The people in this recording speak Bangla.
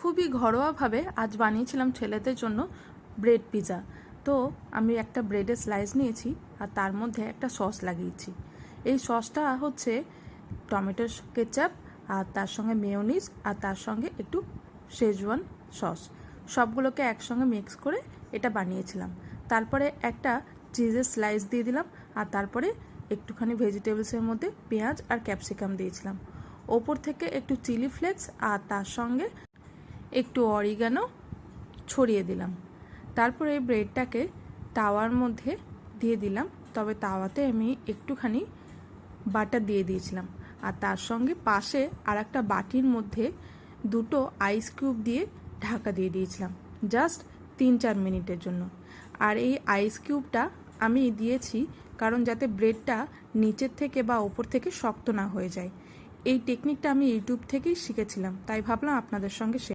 খুবই ঘরোয়াভাবে আজ বানিয়েছিলাম ছেলেদের জন্য ব্রেড পিৎজা। তো আমি একটা ব্রেডের স্লাইস নিয়েছি আর তার মধ্যে একটা সস লাগিয়েছি। এই সসটা হচ্ছে টমেটো কেচাপ আর তার সঙ্গে মেয়োনিজ আর তার সঙ্গে একটু শেজওয়ান সস, সবগুলোকে একসঙ্গে মিক্স করে এটা বানিয়েছিলাম। তারপরে একটা চিজের স্লাইস দিয়ে দিলাম আর তারপরে একটুখানি ভেজিটেবলসের মধ্যে পেঁয়াজ আর ক্যাপসিকাম দিয়েছিলাম। ওপর থেকে একটু চিলি ফ্লেক্স আর তার সঙ্গে একটু অরিগানো ছড়িয়ে দিলাম। তারপরে এই ব্রেডটাকে তাওয়ার মধ্যে দিয়ে দিলাম, তবে তাওয়াতে আমি একটুখানি বাটার দিয়ে দিয়েছিলাম আর তার সঙ্গে পাশে আর একটা বাটির মধ্যে দুটো আইস কিউব দিয়ে ঢাকা দিয়ে দিয়েছিলাম জাস্ট 3-4 মিনিটের জন্য। আর এই আইস কিউবটা আমি দিয়েছি কারণ যাতে ব্রেডটা নিচের থেকে বা ওপর থেকে শক্ত না হয়ে যায়। এই টেকনিকটা আমি ইউটিউব থেকেই শিখেছিলাম, তাই ভাবলাম আপনাদের সঙ্গে